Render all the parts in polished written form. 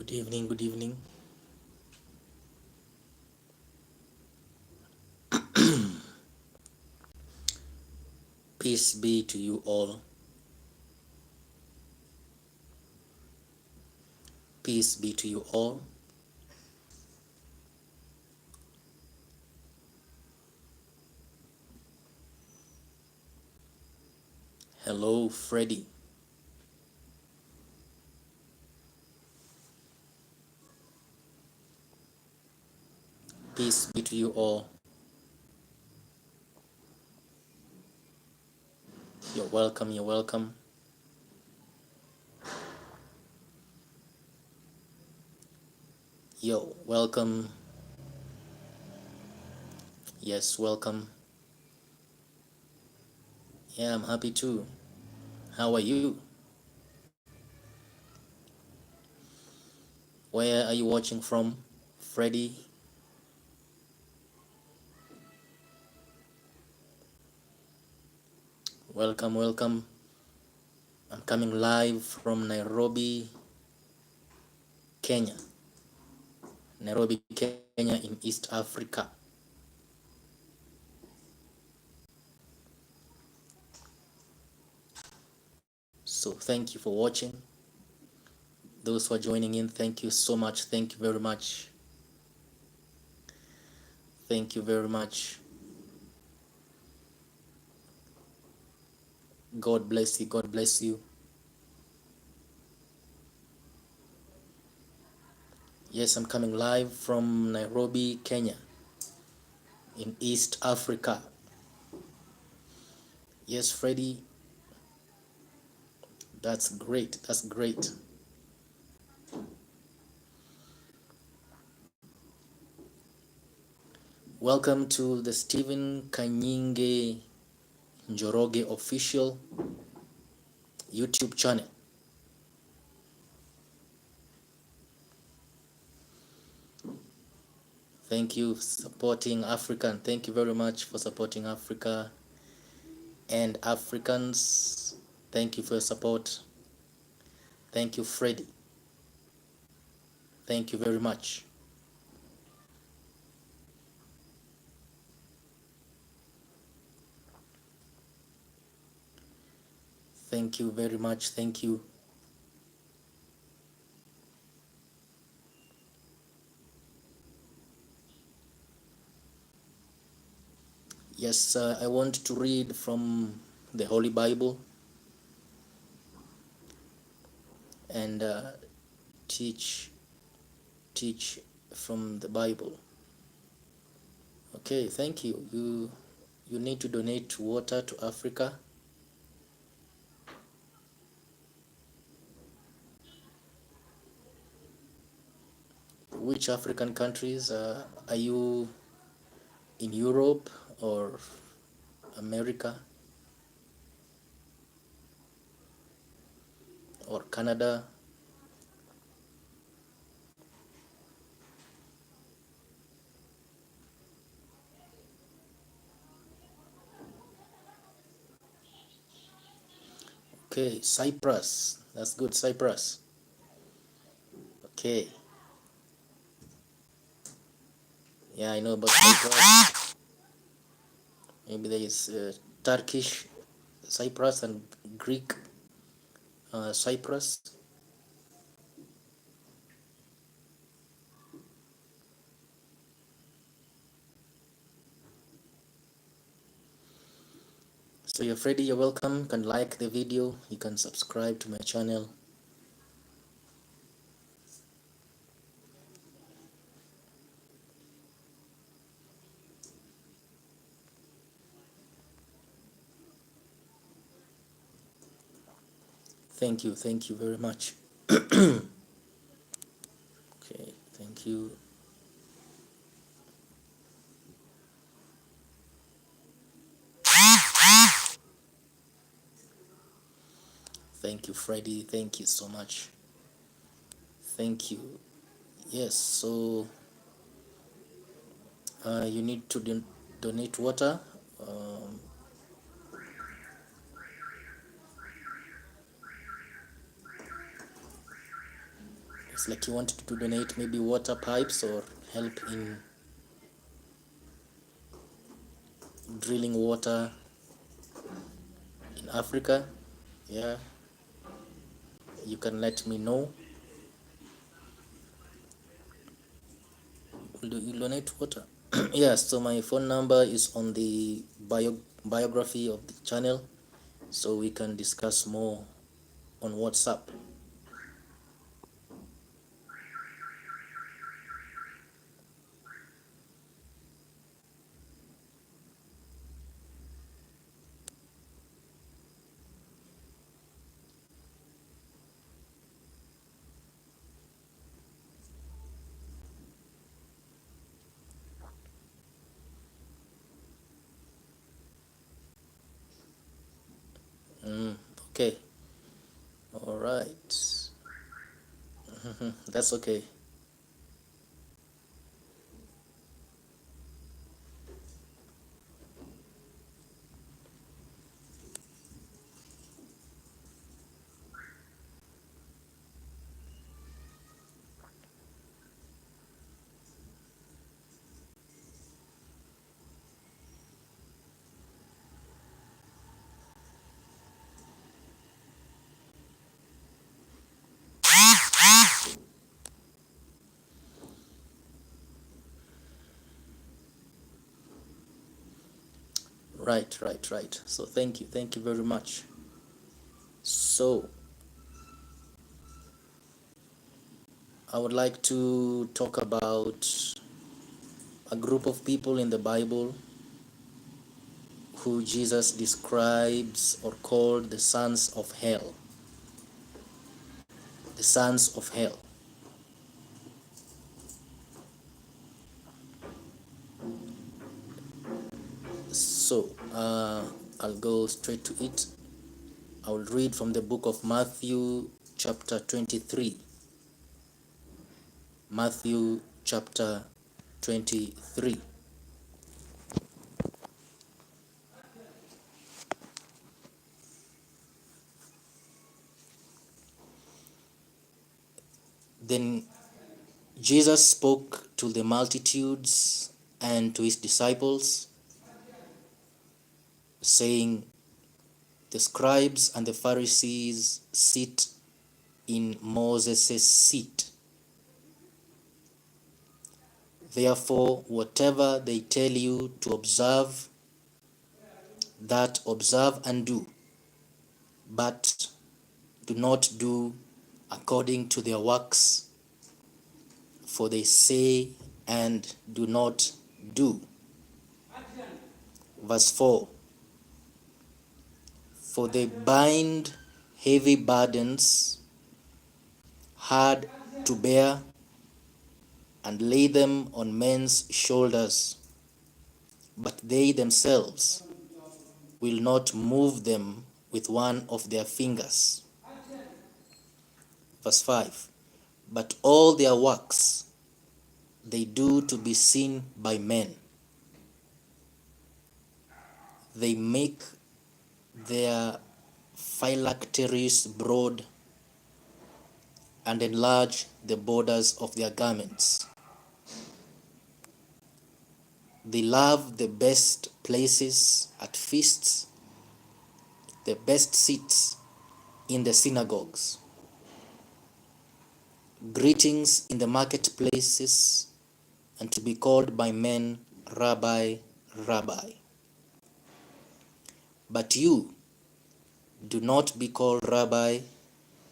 Good evening, good evening. Peace be to you all. Peace be to you all. Hello, Freddy. Peace be to you all. You're welcome, you're welcome. Yo, welcome. Yes, welcome. Yeah, I'm happy too. How are you? Where are you watching from, Freddy? Welcome, welcome. I'm coming live from Nairobi, Kenya. Nairobi, Kenya in East Africa. So thank you for watching. Those who are joining in, thank you so much. Thank you very much. Thank you very much. God bless you. God bless you. Yes, I'm coming live from Nairobi, Kenya, in East Africa. Yes, Freddy, that's great. That's great. Welcome to the Stephen Kanyingi Njoroge official YouTube channel. Thank you for supporting Africa, and thank you very much for supporting Africa and Africans. Thank you for your support. Thank you, Freddy. Thank you very much. Thank you very much. Thank you. Yes, I want to read from the Holy Bible and teach from the Bible. Okay, thank you. You need to donate water to Africa. Which African countries are you in? Europe or America or Canada? Okay, Cyprus. That's good, Cyprus. Okay. Yeah, I know about Cyprus. Maybe there is Turkish Cyprus and Greek Cyprus. So you're Freddy, you're welcome. You can like the video, you can subscribe to my channel. Thank you very much. Okay, thank you. Thank you, Freddy. Thank you so much. Thank you. Yes, so you need to donate water. Um, It's like you wanted to donate maybe water pipes or help in drilling water in Africa. Yeah, you can let me know. Do you donate water? Yes, so my phone number is on the biography of the channel, so we can discuss more on WhatsApp. Okay, all right. That's okay. Right. So thank you very much. So I would like to talk about a group of people in the Bible who Jesus describes or called the sons of hell. The sons of hell. So I'll go straight to it. I will read from the book of Matthew chapter 23. Matthew chapter 23. Then Jesus spoke to the multitudes and to his disciples, saying, "The scribes and the Pharisees sit in Moses' seat. Therefore, whatever they tell you to observe, that observe and do, but do not do according to their works, for they say and do not do." Verse 4. For they bind heavy burdens, hard to bear, and lay them on men's shoulders, but they themselves will not move them with one of their fingers. Verse 5. But all their works they do to be seen by men. They make their phylacteries broad and enlarge the borders of their garments. They love the best places at feasts, the best seats in the synagogues, greetings in the marketplaces, and to be called by men, Rabbi, Rabbi. But you do not be called Rabbi,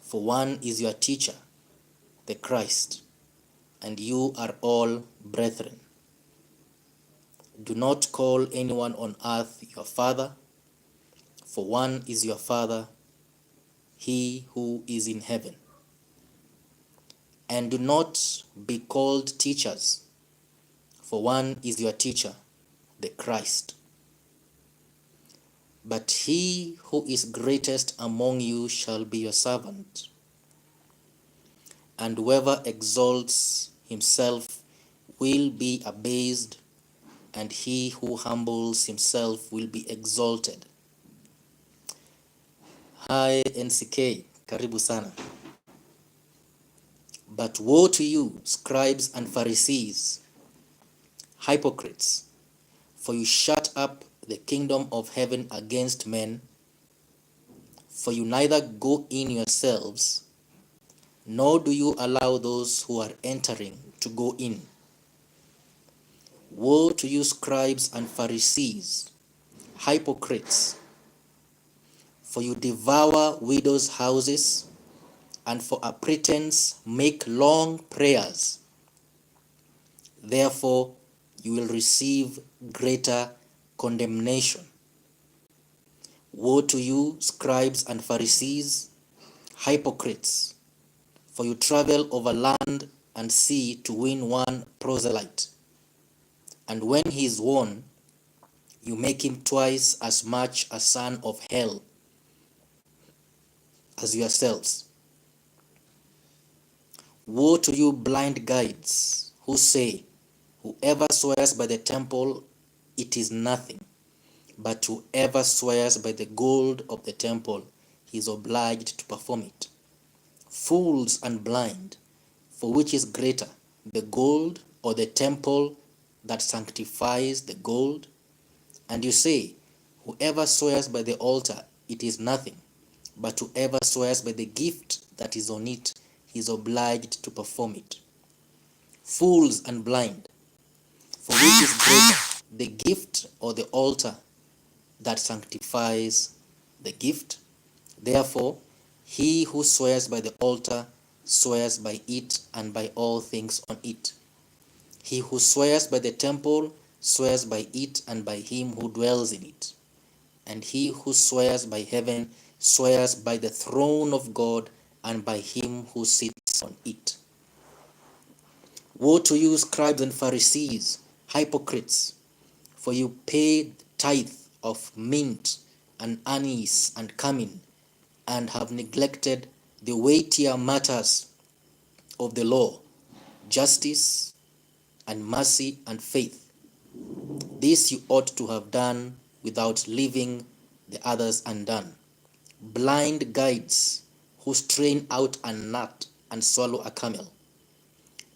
for one is your teacher, the Christ, and you are all brethren. Do not call anyone on earth your father, for one is your Father, he who is in heaven. And do not be called teachers, for one is your teacher, the Christ. But he who is greatest among you shall be your servant. And whoever exalts himself will be abased, and he who humbles himself will be exalted. Hi NCK, karibu sana. But woe to you, scribes and Pharisees, hypocrites, for you shut up the kingdom of heaven against men, for you neither go in yourselves, nor do you allow those who are entering to go in. Woe to you, scribes and Pharisees, hypocrites, for you devour widows' houses, and for a pretense make long prayers. Therefore you will receive greater condemnation. Woe to you, scribes and Pharisees, hypocrites, for you travel over land and sea to win one proselyte. And when he is won, you make him twice as much a son of hell as yourselves. Woe to you, blind guides, who say, whoever swears by the temple, it is nothing, but whoever swears by the gold of the temple, he is obliged to perform it. Fools and blind, for which is greater, the gold or the temple that sanctifies the gold? And you say, whoever swears by the altar, it is nothing, but whoever swears by the gift that is on it, he is obliged to perform it. Fools and blind, for which is greater, the gift or the altar that sanctifies the gift? Therefore, he who swears by the altar swears by it and by all things on it. He who swears by the temple swears by it and by him who dwells in it. And he who swears by heaven swears by the throne of God and by him who sits on it. Woe to you, scribes and Pharisees, hypocrites, for you pay tithe of mint and anise and cumin, and have neglected the weightier matters of the law, justice and mercy and faith. This you ought to have done without leaving the others undone. Blind guides, who strain out a gnat and swallow a camel.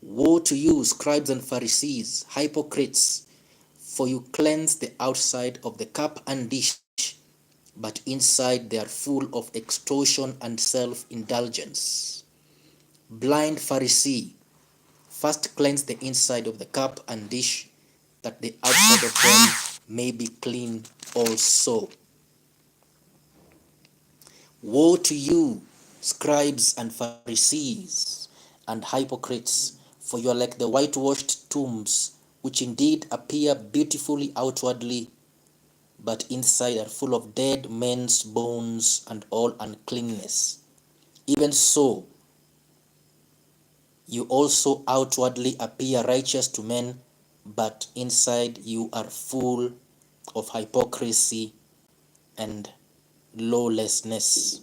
Woe to you, scribes and Pharisees, hypocrites, for you cleanse the outside of the cup and dish, but inside they are full of extortion and self-indulgence. Blind Pharisee, first cleanse the inside of the cup and dish, that the outside of them may be clean also. Woe to you, scribes and Pharisees, and hypocrites, for you are like the whitewashed tombs, which indeed appear beautifully outwardly, but inside are full of dead men's bones and all uncleanness. Even so, you also outwardly appear righteous to men, but inside you are full of hypocrisy and lawlessness.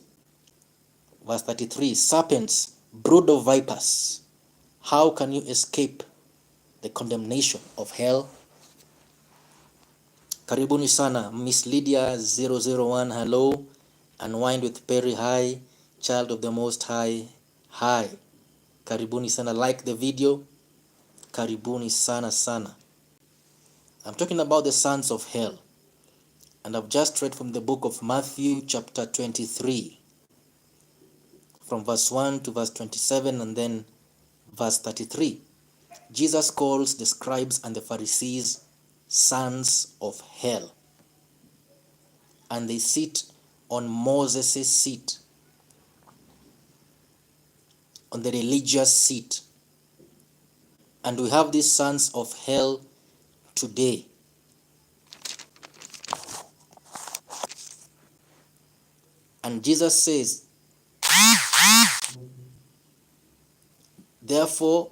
Verse 33, serpents, brood of vipers, how can you escape the condemnation of hell? Karibuni sana, Miss Lydia 001, hello. Unwind with Perry, hi. Child of the Most High, hi. Karibuni sana, like the video. Karibuni sana sana. I'm talking about the sons of hell. And I've just read from the book of Matthew chapter 23. From verse 1 to verse 27 and then verse 33. Jesus calls the scribes and the Pharisees sons of hell. And they sit on Moses' seat, on the religious seat. And we have these sons of hell today. And Jesus says, therefore,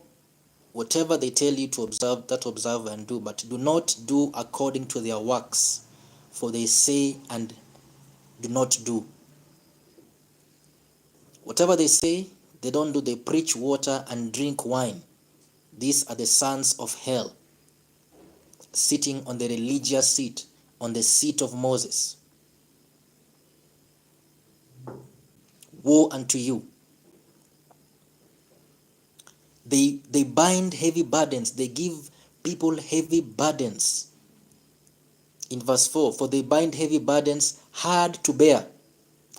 whatever they tell you to observe, that observe and do, but do not do according to their works, for they say and do not do. Whatever they say, they don't do. They preach water and drink wine. These are the sons of hell, sitting on the religious seat, on the seat of Moses. Woe unto you. They bind heavy burdens. They give people heavy burdens. In verse 4, for they bind heavy burdens hard to bear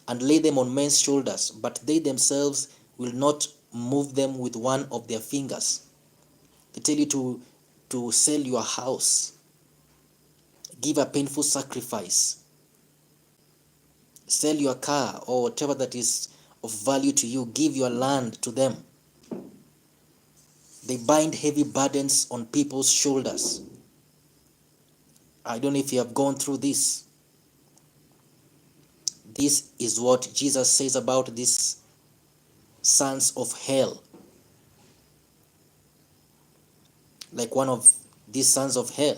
and lay them on men's shoulders, but they themselves will not move them with one of their fingers. They tell you to sell your house, give a painful sacrifice, sell your car or whatever that is of value to you, give your land to them. They bind heavy burdens on people's shoulders. I don't know if you have gone through this. This is what Jesus says about these sons of hell. Like one of these sons of hell,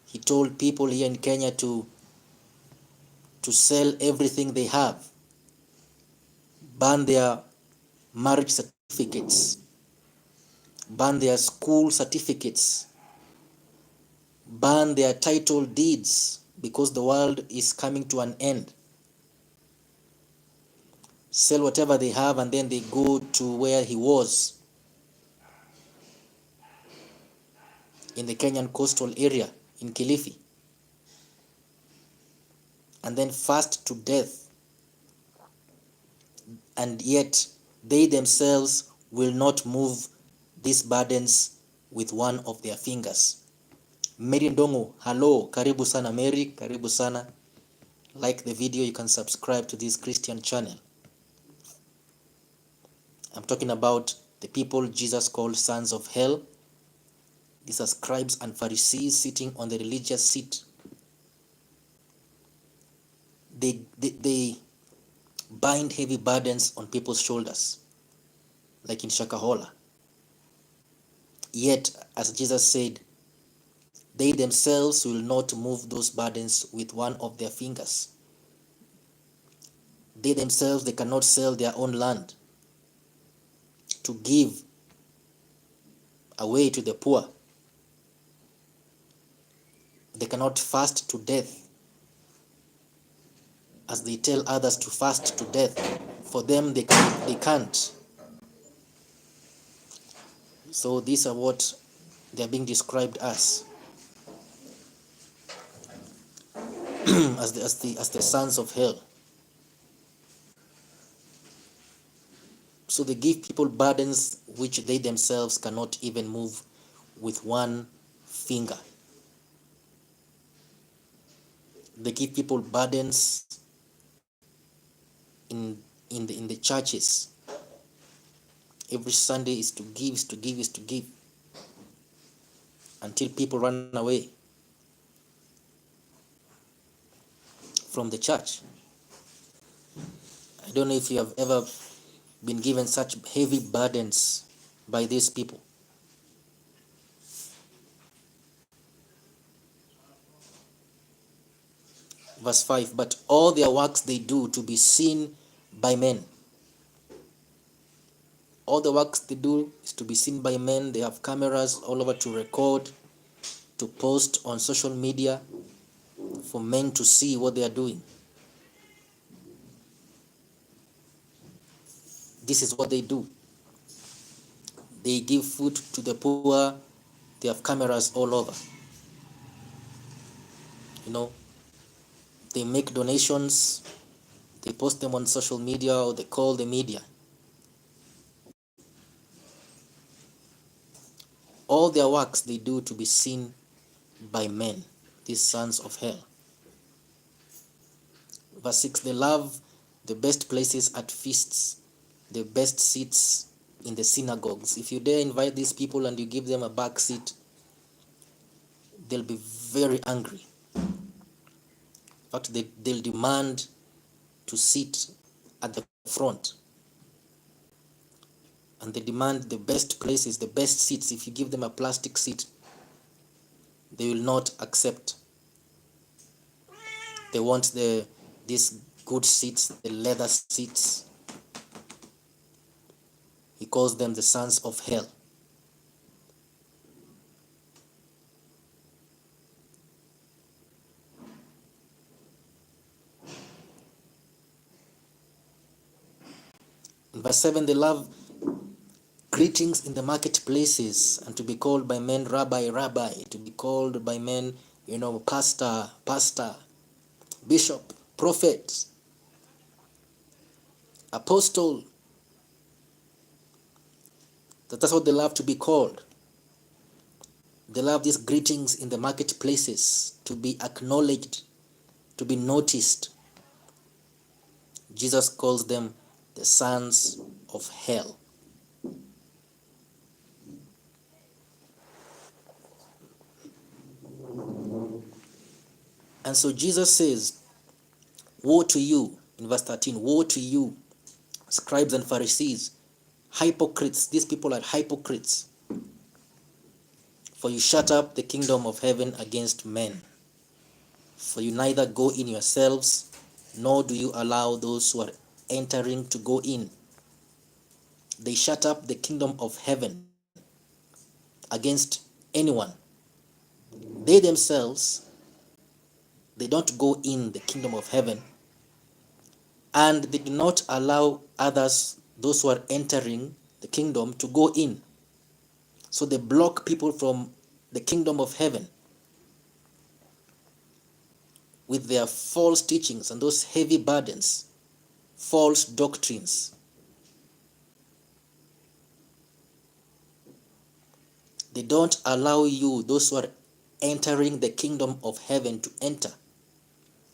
he told people here in Kenya to sell everything they have, burn their marriage certificates, burn their school certificates, burn their title deeds, because the world is coming to an end. Sell whatever they have, and then they go to where he was, in the Kenyan coastal area, in Kilifi, and then fast to death. And yet they themselves will not move these burdens with one of their fingers. Mary Ndongo, hello, karibu sana Mary, karibu sana. Like the video, you can subscribe to this Christian channel. I'm talking about the people Jesus called sons of hell. These are scribes and Pharisees sitting on the religious seat. They bind heavy burdens on people's shoulders, like in Shakahola. Yet, as Jesus said, they themselves will not move those burdens with one of their fingers. They themselves, they cannot sell their own land to give away to the poor. They cannot fast to death as they tell others to fast to death. For them, they can't. So these are what they are being described as as the sons of hell. So they give people burdens which they themselves cannot even move with one finger. They give people burdens in the churches. Every Sunday is to give until people run away from the church. I don't know if you have ever been given such heavy burdens by these people. Verse 5, but all their works they do to be seen by men. All the works they do is to be seen by men. They have cameras all over to record, to post on social media for men to see what they are doing. This is what they do. They give food to the poor. They have cameras all over. They make donations. They post them on social media, or they call the media. All their works they do to be seen by men, these sons of hell. Verse 6, they love the best places at feasts, the best seats in the synagogues. If you dare invite these people and you give them a back seat, they'll be very angry. In fact, they'll demand to sit at the front. And they demand the best places, the best seats. If you give them a plastic seat, they will not accept. They want these good seats, the leather seats. He calls them the sons of hell. In verse 7, they love greetings in the marketplaces, and to be called by men rabbi, rabbi, to be called by men, pastor, pastor, bishop, prophet, apostle. That's what they love to be called. They love these greetings in the marketplaces, to be acknowledged, to be noticed. Jesus calls them the sons of hell. And so Jesus says, woe to you, in verse 13, woe to you, scribes and Pharisees, hypocrites. These people are hypocrites. For you shut up the kingdom of heaven against men. For you neither go in yourselves, nor do you allow those who are entering to go in. They shut up the kingdom of heaven against anyone. They themselves, they don't go in the kingdom of heaven, and they do not allow others, those who are entering the kingdom, to go in. So they block people from the kingdom of heaven with their false teachings and those heavy burdens, false doctrines. They don't allow you, those who are entering the kingdom of heaven, to enter,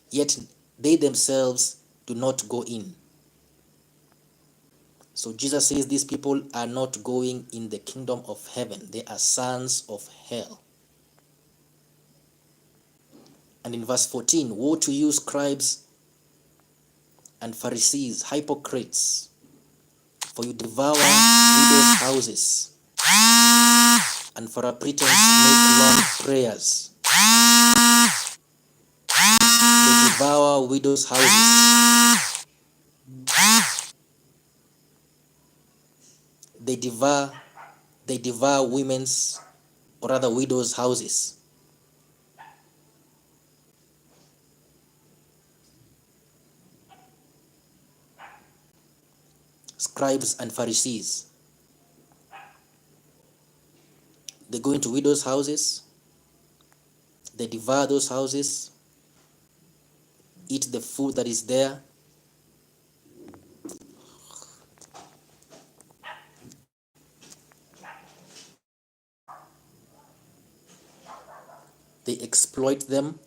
yet they themselves do not go in. So Jesus says these people are not going in the kingdom of heaven. They are sons of hell. And in verse 14, woe to you, scribes and Pharisees, hypocrites, for you devour widows' houses, and for a pretense make long prayers. They devour widows' houses. They devour women's, or rather widows' houses. Scribes and Pharisees, they go into widows' houses, they devour those houses, eat the food that is there. They exploit them,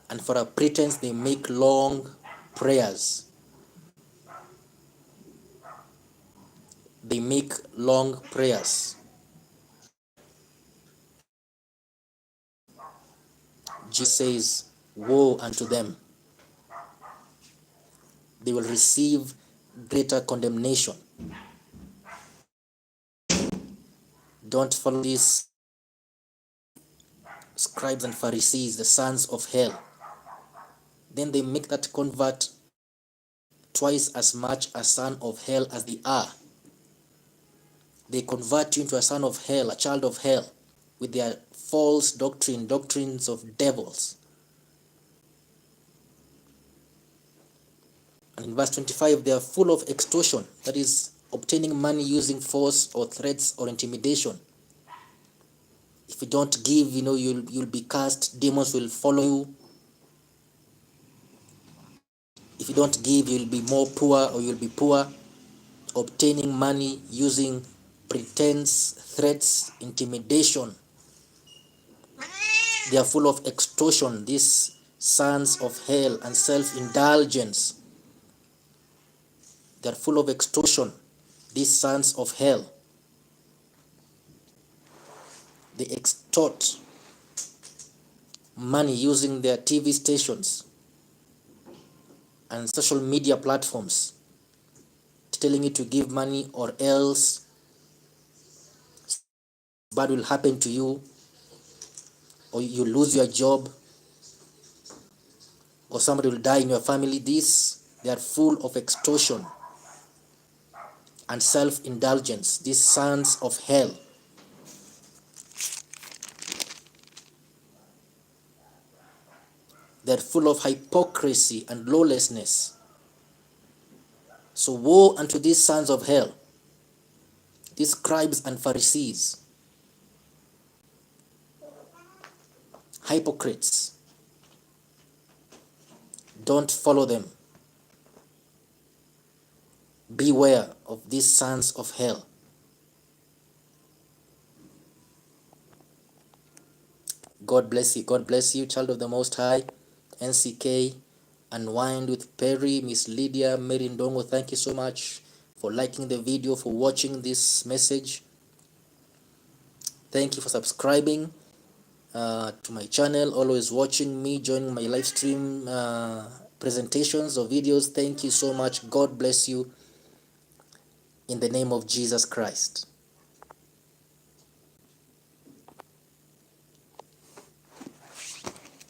and for a pretense they make long prayers. They make long prayers. Jesus says, woe unto them. They will receive greater condemnation. Don't follow these scribes and Pharisees, the sons of hell. Then they make that convert twice as much a son of hell as they are. They convert you into a son of hell, a child of hell, with their false doctrines of devils. And in verse 25, they are full of extortion, that is, obtaining money using force or threats or intimidation. If you don't give, you'll be cast, demons will follow you. If you don't give, you'll be more poor, or you'll be poor. Obtaining money using pretense, threats, intimidation. They are full of extortion, these sons of hell, and self-indulgence. They are full of extortion, these sons of hell. They extort money using their TV stations and social media platforms, telling you to give money or else bad will happen to you, or you lose your job, or somebody will die in your family. They are full of extortion and self-indulgence, these sons of hell. They're full of hypocrisy and lawlessness. So woe unto these sons of hell, these scribes and Pharisees, hypocrites. Don't follow them. Beware of these sons of hell. God bless you. God bless you, child of the Most High. NCK, Unwind with Perry, Miss Lydia, Mary Ndongo, thank you so much for liking the video, for watching this message. Thank you for subscribing to my channel, always watching me, joining my live stream presentations or videos. Thank you so much. God bless you in the name of Jesus Christ.